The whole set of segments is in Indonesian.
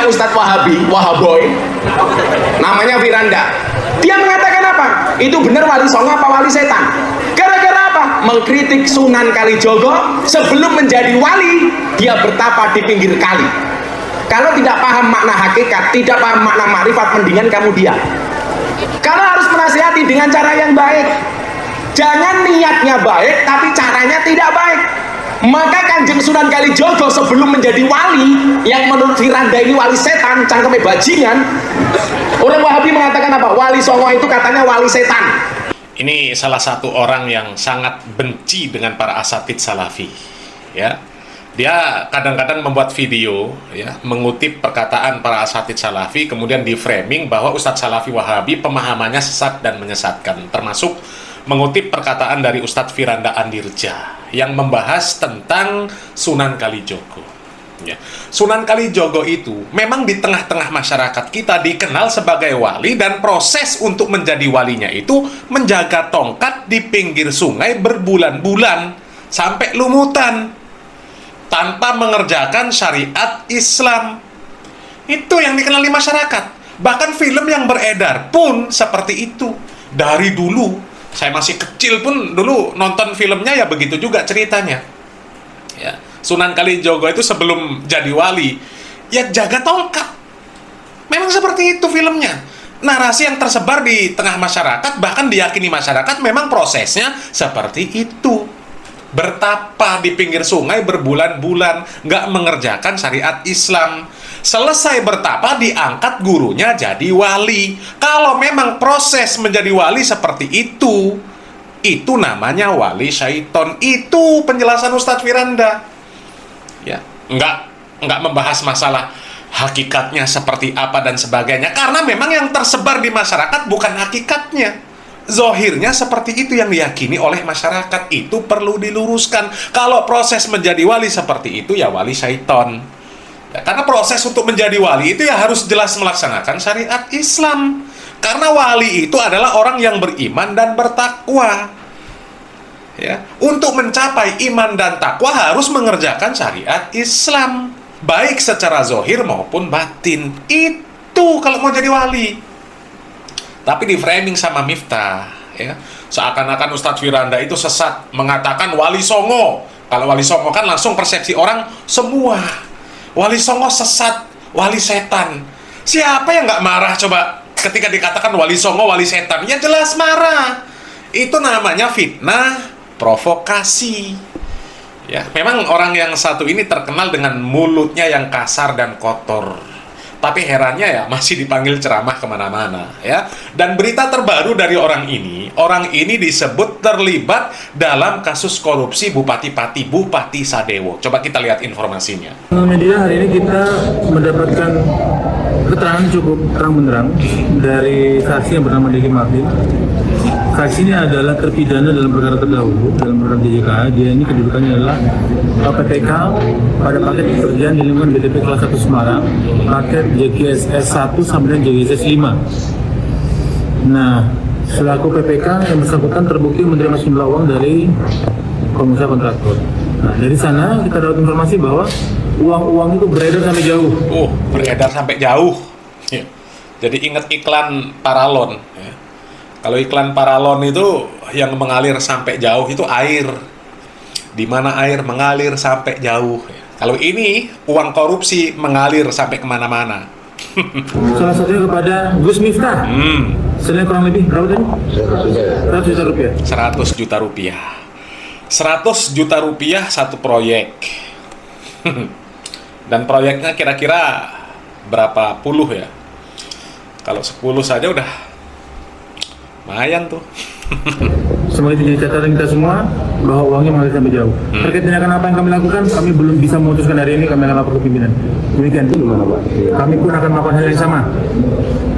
punya Ustadz Wahaboy, namanya Firanda. Dia mengatakan apa? Itu benar wali songo apa wali setan? Gara-gara apa? Mengkritik Sunan Kalijogo sebelum menjadi wali, dia bertapa di pinggir kali. Kalau tidak paham makna hakikat, tidak paham makna makrifat, mendingan kamu diam. Kalau harus menasihati dengan cara yang baik, jangan niatnya baik tapi caranya tidak baik. Maka Kanjeng Sunan Kalijogo sebelum menjadi wali, yang menurut Firanda ini wali setan, cangkeme bajingan, orang Wahabi mengatakan apa? Wali songo itu katanya wali setan. Ini salah satu orang yang sangat benci dengan para asatidz salafi, ya. Dia kadang-kadang membuat video, ya, mengutip perkataan para asatidz salafi, kemudian di framing bahwa Ustadz Salafi Wahabi pemahamannya sesat dan menyesatkan, termasuk mengutip perkataan dari Ustadz Firanda Andirja yang membahas tentang Sunan Kalijogo. Ya. Sunan Kalijogo itu memang di tengah-tengah masyarakat kita dikenal sebagai wali, dan proses untuk menjadi walinya itu menjaga tongkat di pinggir sungai berbulan-bulan sampai lumutan tanpa mengerjakan syariat Islam. Itu yang dikenali masyarakat. Bahkan film yang beredar pun seperti itu. Dari dulu, saya masih kecil pun dulu nonton filmnya ya begitu juga ceritanya. Ya, Sunan Kalijogo itu sebelum jadi wali, ya jaga tongkat. Memang seperti itu filmnya. Narasi yang tersebar di tengah masyarakat, bahkan diyakini masyarakat, memang prosesnya seperti itu. Bertapa di pinggir sungai berbulan-bulan, nggak mengerjakan syariat Islam. Selesai bertapa, diangkat gurunya jadi wali. Kalau memang proses menjadi wali seperti itu namanya wali syaiton. Itu penjelasan Ustadz Firanda. Ya, nggak membahas masalah hakikatnya seperti apa dan sebagainya, karena memang yang tersebar di masyarakat bukan hakikatnya. Zohirnya seperti itu yang diyakini oleh masyarakat. Itu perlu diluruskan. Kalau proses menjadi wali seperti itu, ya wali syaiton. Ya, karena proses untuk menjadi wali itu ya harus jelas melaksanakan syariat Islam. Karena wali itu adalah orang yang beriman dan bertakwa. Ya, untuk mencapai iman dan takwa harus mengerjakan syariat Islam, baik secara zohir maupun batin. Itu kalau mau jadi wali. Tapi di framing sama Miftah, ya, seakan-akan Ustadz Firanda itu sesat, mengatakan wali songo. Kalau wali songo kan langsung persepsi orang semua wali songo sesat, wali setan. Siapa yang nggak marah coba ketika dikatakan wali songo, wali setan? Ya jelas marah. Itu namanya fitnah, provokasi. Ya, memang orang yang satu ini terkenal dengan mulutnya yang kasar dan kotor. Tapi herannya ya masih dipanggil ceramah kemana-mana, ya. Dan berita terbaru dari orang ini disebut terlibat dalam kasus korupsi Bupati Sadewo. Coba kita lihat informasinya. Media hari ini kita mendapatkan keterangan cukup terang-benderang dari saksi yang bernama Diki Martin. Saksi ini adalah terpidana dalam perkara terdahulu, dalam perkara DJK. Dia ini kedudukannya adalah PPK pada paket pekerjaan di lingkungan BTP kelas 1 Semarang, paket JGSS 1 sampai dengan JGSS 5. Nah, selaku PPK yang bersangkutan terbukti menerima sejumlah uang dari pengusaha kontraktor. Nah, dari sana kita dapat informasi bahwa uang-uang itu beredar sampai jauh. Oh, beredar sampai jauh. Ya. Jadi ingat iklan paralon. Ya. Kalau iklan paralon itu yang mengalir sampai jauh itu air. Di mana air mengalir sampai jauh. Ya. Kalau ini uang korupsi mengalir sampai kemana-mana. Salah satunya kepada Gus Miftah. Senilai kurang lebih berapa tadi? 100 juta rupiah. 100 juta rupiah. 100 juta rupiah satu proyek. Dan proyeknya kira-kira berapa puluh ya? Kalau 10 saja udah lumayan tuh. Semoga itu jadi catatan kita semua bahwa uangnya mengalir sampai jauh. Terkait tindakan apa yang kami lakukan, kami belum bisa memutuskan hari ini. Kami akan lapor ke pimpinan. Demikian. Kami pun akan melakukan hal yang sama.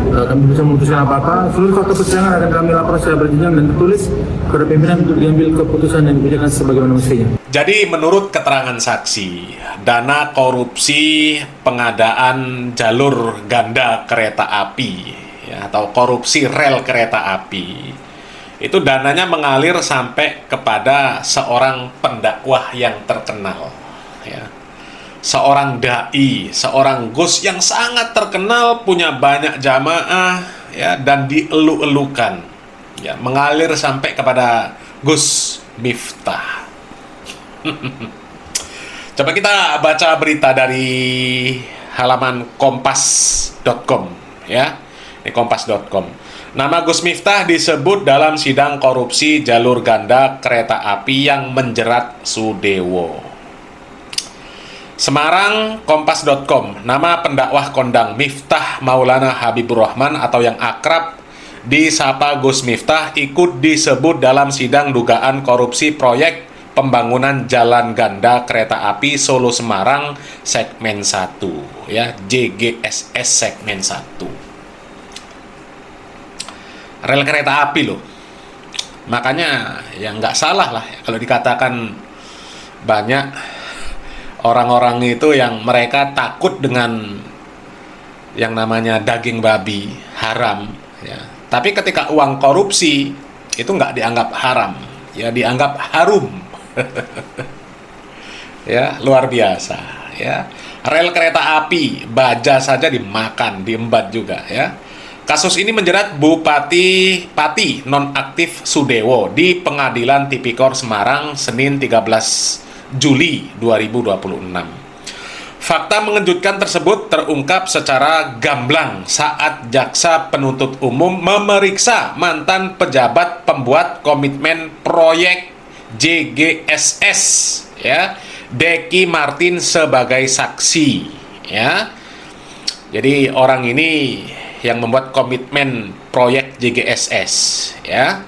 Kami bisa memutuskan apa-apa. Seluruh fakta persidangan akan kami lapor secara berjenjang dan tertulis kepada pimpinan untuk diambil keputusan dan dibijakkan sebagaimana mestinya. Jadi menurut keterangan saksi, dana korupsi pengadaan jalur ganda kereta api, ya, atau korupsi rel kereta api, itu dananya mengalir sampai kepada seorang pendakwah yang terkenal, ya. seorang dai, seorang Gus yang sangat terkenal, punya banyak jamaah, ya, dan dielu-elukan, ya, mengalir sampai kepada Gus Miftah. Coba kita baca berita dari halaman kompas.com, ya. Ini kompas.com. Nama Gus Miftah disebut dalam sidang korupsi jalur ganda kereta api yang menjerat Sudewo. Semarang, kompas.com. Nama pendakwah kondang Miftah Maulana Habibur Rahman atau yang akrab disapa Gus Miftah ikut disebut dalam sidang dugaan korupsi proyek pembangunan jalan ganda kereta api Solo Semarang segmen 1, ya, JGSS segmen 1. Rel kereta api loh. Makanya ya nggak salah lah kalau dikatakan banyak orang-orang itu yang mereka takut dengan yang namanya daging babi haram, ya. Tapi ketika uang korupsi itu nggak dianggap haram, ya, dianggap harum. Ya, luar biasa, ya. Rel kereta api baja saja dimakan, diembat juga, ya. Kasus ini menjerat Bupati Pati nonaktif Sudewo di Pengadilan Tipikor Semarang Senin 13 Juli 2026. Fakta mengejutkan tersebut terungkap secara gamblang saat jaksa penuntut umum memeriksa mantan pejabat pembuat komitmen proyek JGSS, ya, Deki Martin sebagai saksi, ya. Jadi orang ini yang membuat komitmen proyek JGSS, ya.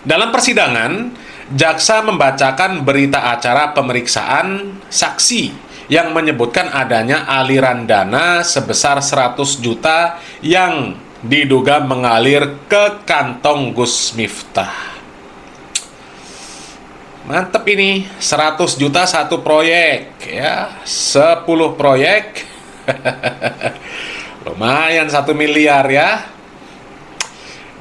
Dalam persidangan, jaksa membacakan berita acara pemeriksaan saksi yang menyebutkan adanya aliran dana sebesar 100 juta yang diduga mengalir ke kantong Gus Miftah. Mantep ini, 100 juta satu proyek, ya, 10 proyek. Lumayan 1 miliar, ya.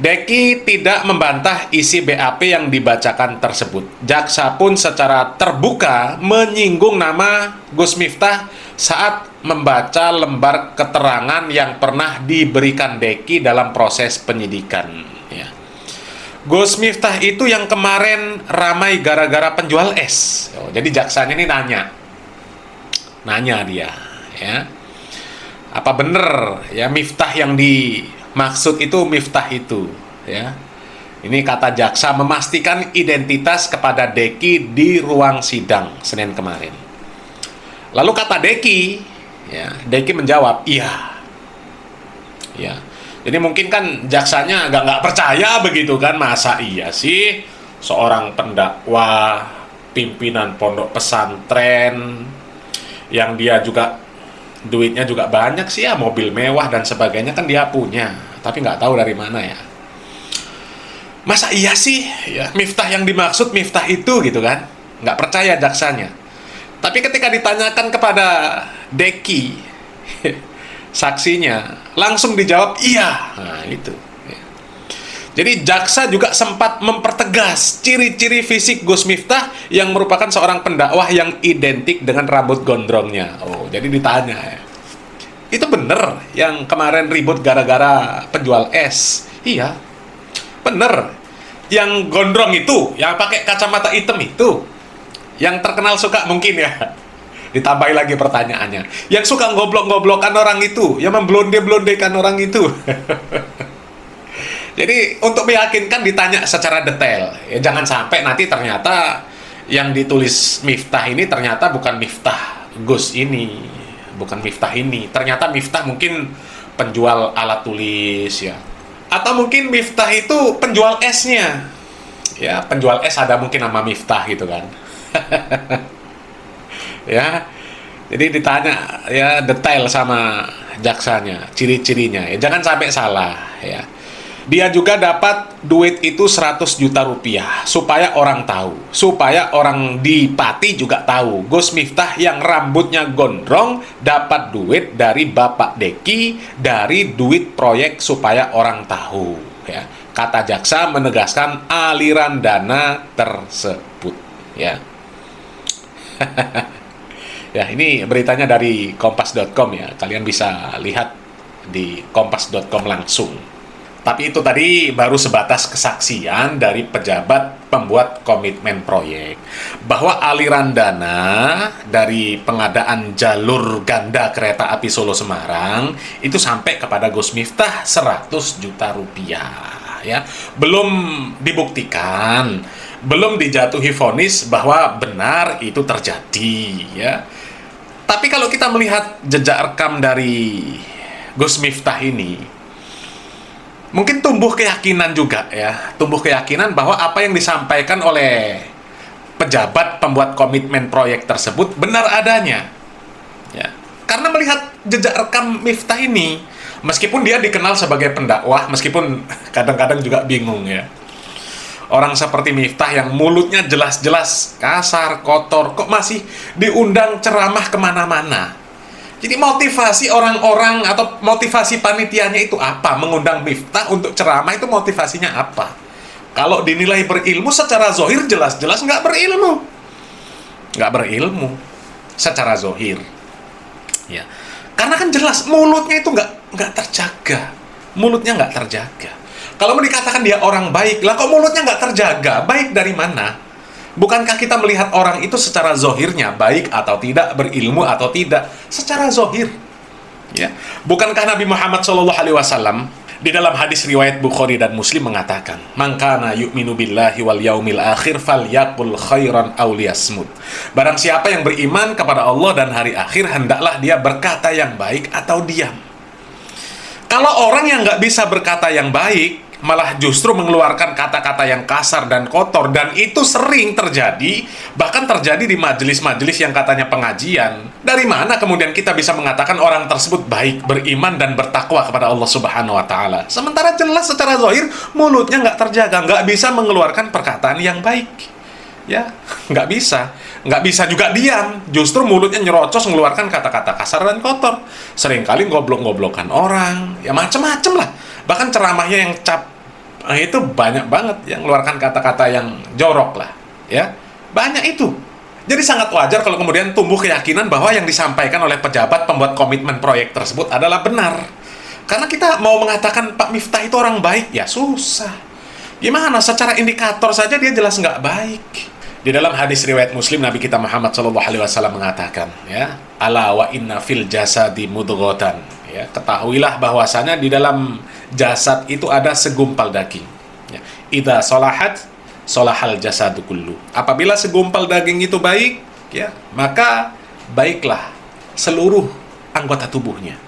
Deki tidak membantah isi BAP yang dibacakan tersebut. Jaksa pun secara terbuka menyinggung nama Gus Miftah saat membaca lembar keterangan yang pernah diberikan Deki dalam proses penyidikan, ya. Gus Miftah itu yang kemarin ramai gara-gara penjual es. Oh, jadi jaksanya ini nanya dia, ya, apa bener, ya, Miftah yang dimaksud itu Miftah itu, ya. Ini kata jaksa memastikan identitas kepada Deki di ruang sidang Senin kemarin. Lalu kata Deki, ya, Deki menjawab iya, ya. Jadi mungkin kan jaksanya nggak percaya begitu kan, masa iya sih seorang pendakwah, pimpinan pondok pesantren, yang dia juga duitnya juga banyak sih, ya, mobil mewah dan sebagainya kan dia punya, tapi nggak tahu dari mana, ya. Masa iya sih, ya, Miftah yang dimaksud Miftah itu gitu kan, nggak percaya jaksanya. Tapi ketika ditanyakan kepada Deki, saksinya, langsung dijawab iya. Nah, itu, ya. Jadi jaksa juga sempat mempertegas ciri-ciri fisik Gus Miftah yang merupakan seorang pendakwah yang identik dengan rambut gondrongnya. Oh, jadi ditanya, ya, itu bener yang kemarin ribut gara-gara penjual es? Iya, bener. Yang gondrong itu, yang pakai kacamata hitam itu, yang terkenal suka mungkin, ya. Ditambahi lagi pertanyaannya, yang suka ngoblok-ngoblokan orang itu, yang memblonde-blondekan orang itu. Jadi untuk meyakinkan ditanya secara detail, ya, jangan sampai nanti ternyata yang ditulis Miftah ini ternyata bukan Miftah Gus ini, bukan Miftah ini, ternyata Miftah mungkin penjual alat tulis, ya, atau mungkin Miftah itu penjual esnya, ya, penjual es ada mungkin nama Miftah gitu kan. Ya, jadi ditanya, ya, detail sama jaksanya, ciri-cirinya, ya, jangan sampai salah, ya. Dia juga dapat duit itu 100 juta rupiah supaya orang tahu, supaya orang di Pati juga tahu Gus Miftah yang rambutnya gondrong dapat duit dari Bapak Deki dari duit proyek supaya orang tahu, ya. Kata jaksa menegaskan aliran dana tersebut, ya. Ya, ini beritanya dari kompas.com ya. Kalian bisa lihat di kompas.com langsung. Tapi itu tadi baru sebatas kesaksian dari pejabat pembuat komitmen proyek bahwa aliran dana dari pengadaan jalur ganda kereta api Solo Semarang itu sampai kepada Gus Miftah 100 juta rupiah ya. Belum dibuktikan, belum dijatuhi vonis bahwa benar itu terjadi ya. Tapi kalau kita melihat jejak rekam dari Gus Miftah ini, mungkin tumbuh keyakinan juga ya, tumbuh keyakinan bahwa apa yang disampaikan oleh pejabat pembuat komitmen proyek tersebut benar adanya. Ya. Karena melihat jejak rekam Miftah ini, meskipun dia dikenal sebagai pendakwah, meskipun kadang-kadang juga bingung ya. Orang seperti Miftah yang mulutnya jelas-jelas kasar, kotor, kok masih diundang ceramah kemana-mana. Jadi motivasi orang-orang atau motivasi panitianya itu apa? Mengundang Miftah untuk ceramah itu motivasinya apa? Kalau dinilai berilmu secara zohir jelas-jelas nggak berilmu. Nggak berilmu secara zohir. Ya. Karena kan jelas mulutnya itu nggak terjaga. Mulutnya nggak terjaga. Kalau mau dikatakan dia orang baik, lah kok mulutnya nggak terjaga? Baik dari mana? Bukankah kita melihat orang itu secara zohirnya baik atau tidak, berilmu atau tidak, secara zohir? Ya, bukankah Nabi Muhammad SAW di dalam hadis riwayat Bukhari dan Muslim mengatakan, "Man kana yu'minu billahi wal yaumil akhir falyaqul khairan aw liyasmut." Barang siapa yang beriman kepada Allah dan hari akhir, hendaklah dia berkata yang baik atau diam. Kalau orang yang nggak bisa berkata yang baik, malah justru mengeluarkan kata-kata yang kasar dan kotor, dan itu sering terjadi, bahkan terjadi di majelis-majelis yang katanya pengajian. Dari mana kemudian kita bisa mengatakan orang tersebut baik, beriman, dan bertakwa kepada Allah Subhanahu wa Ta'ala? Sementara jelas secara zahir mulutnya nggak terjaga, nggak bisa mengeluarkan perkataan yang baik. Ya, nggak bisa juga diam, justru mulutnya nyerocos mengeluarkan kata-kata kasar dan kotor. Seringkali goblok-goblokan orang, ya macem-macem lah. Bahkan ceramahnya yang itu banyak banget yang mengeluarkan kata-kata yang jorok lah, ya banyak itu. Jadi sangat wajar kalau kemudian tumbuh keyakinan bahwa yang disampaikan oleh pejabat pembuat komitmen proyek tersebut adalah benar. Karena kita mau mengatakan Pak Miftah itu orang baik, ya susah. Gimana? Secara indikator saja dia jelas nggak baik. Di dalam hadis riwayat Muslim, Nabi kita Muhammad SAW mengatakan, ya, ala wa inna fil jasadi mudghatan. Ya, ketahuilah bahwasanya di dalam jasad itu ada segumpal daging. Ya. Idza salahat salahal jasadu kullu. Apabila segumpal daging itu baik, ya, maka baiklah seluruh anggota tubuhnya.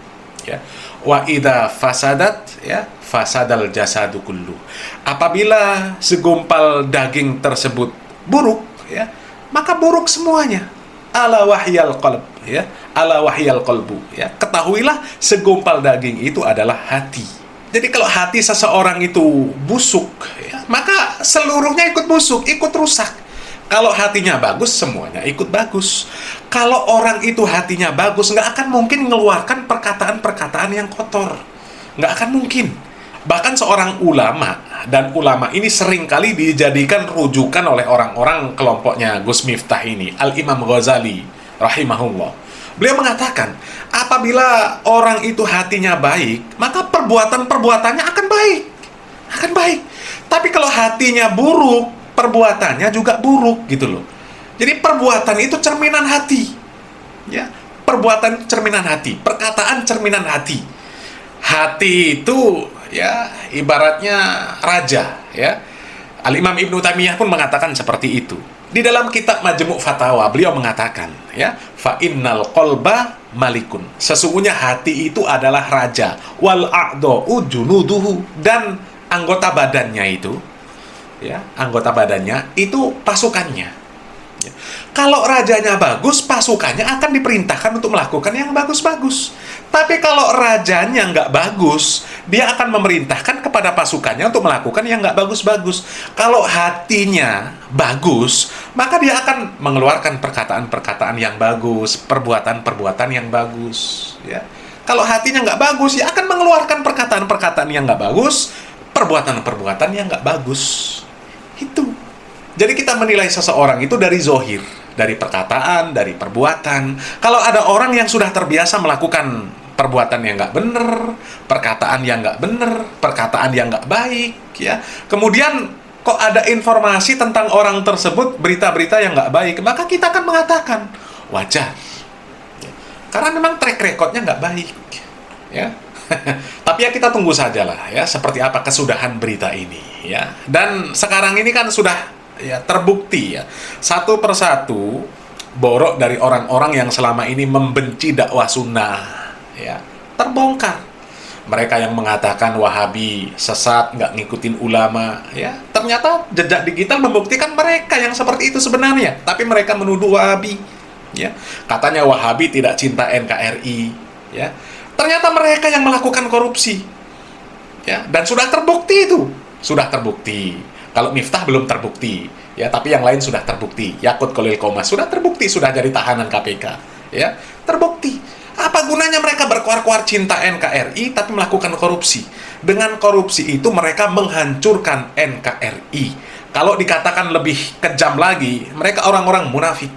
Ya. Wa idza fasadat, ya, fasadal jasadu kullu. Apabila segumpal daging tersebut buruk, ya, maka buruk semuanya. Ala wahyal qalb, ya, ala wahyal qalbu, ya. Ketahuilah segumpal daging itu adalah hati. Jadi kalau hati seseorang itu busuk, ya, maka seluruhnya ikut busuk, ikut rusak. Kalau hatinya bagus, semuanya ikut bagus. Kalau orang itu hatinya bagus, nggak akan mungkin mengeluarkan perkataan-perkataan yang kotor. Nggak akan mungkin. Bahkan seorang ulama, dan ulama ini seringkali dijadikan rujukan oleh orang-orang kelompoknya Gus Miftah ini, Al-Imam Ghazali rahimahullah. Beliau mengatakan, apabila orang itu hatinya baik, maka perbuatan-perbuatannya akan baik. Akan baik. Tapi kalau hatinya buruk, perbuatannya juga buruk gitu loh. Jadi perbuatan itu cerminan hati. Ya, perbuatan itu cerminan hati, perkataan cerminan hati. Hati itu, ya, ibaratnya raja, ya. Al-Imam Ibnu Taimiyah pun mengatakan seperti itu. Di dalam kitab Majmu' Fatawa, beliau mengatakan, ya, fa innal qalba malikun. Sesungguhnya hati itu adalah raja, wal a'dha'u junuduhu, dan anggota badannya itu, ya, anggota badannya itu pasukannya. Ya. Kalau rajanya bagus, pasukannya akan diperintahkan untuk melakukan yang bagus-bagus. Tapi kalau rajanya nggak bagus, dia akan memerintahkan kepada pasukannya untuk melakukan yang nggak bagus-bagus. Kalau hatinya bagus, maka dia akan mengeluarkan perkataan-perkataan yang bagus, perbuatan-perbuatan yang bagus. Ya. Kalau hatinya nggak bagus, ya akan mengeluarkan perkataan-perkataan yang nggak bagus, perbuatan-perbuatan yang nggak bagus. Itu. Jadi kita menilai seseorang itu dari zohir, dari perkataan, dari perbuatan. Kalau ada orang yang sudah terbiasa melakukan perbuatan yang nggak bener, perkataan yang nggak bener, perkataan yang nggak baik, ya. Kemudian kok ada informasi tentang orang tersebut, berita-berita yang nggak baik, maka kita akan mengatakan wajar, ya. Karena memang track recordnya nggak baik, ya. Tapi ya kita tunggu sajalah, ya, seperti apa kesudahan berita ini, ya. Dan sekarang ini kan sudah, ya, terbukti, ya, satu persatu borok dari orang-orang yang selama ini membenci dakwah sunnah, ya, terbongkar. Mereka yang mengatakan Wahabi sesat, nggak ngikutin ulama, ya, ternyata jejak digital membuktikan mereka yang seperti itu sebenarnya. Tapi mereka menuduh Wahabi, ya, katanya Wahabi tidak cinta NKRI, ya. Ternyata mereka yang melakukan korupsi, ya, dan sudah terbukti itu, sudah terbukti. Kalau Miftah belum terbukti, ya, tapi yang lain sudah terbukti. Yakut Khalil Qomas sudah terbukti, sudah jadi tahanan KPK, ya, terbukti. Apa gunanya mereka berkuar-kuar cinta NKRI tapi melakukan korupsi? Dengan korupsi itu mereka menghancurkan NKRI. Kalau dikatakan lebih kejam lagi, mereka orang-orang munafik.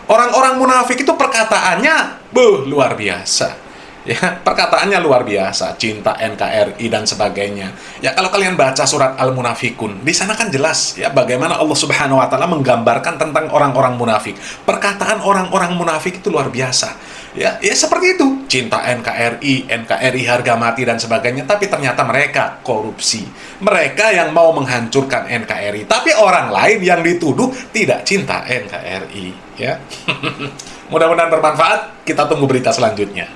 Orang-orang munafik itu perkataannya luar biasa. Ya, perkataannya luar biasa, cinta NKRI dan sebagainya. Ya, kalau kalian baca surat Al-Munafikun, di sana kan jelas, ya, bagaimana Allah Subhanahu wa taala menggambarkan tentang orang-orang munafik. Perkataan orang-orang munafik itu luar biasa. Ya, ya seperti itu, cinta NKRI, NKRI harga mati dan sebagainya, tapi ternyata mereka korupsi. Mereka yang mau menghancurkan NKRI, tapi orang lain yang dituduh tidak cinta NKRI, ya. Mudah-mudahan bermanfaat. Kita tunggu berita selanjutnya.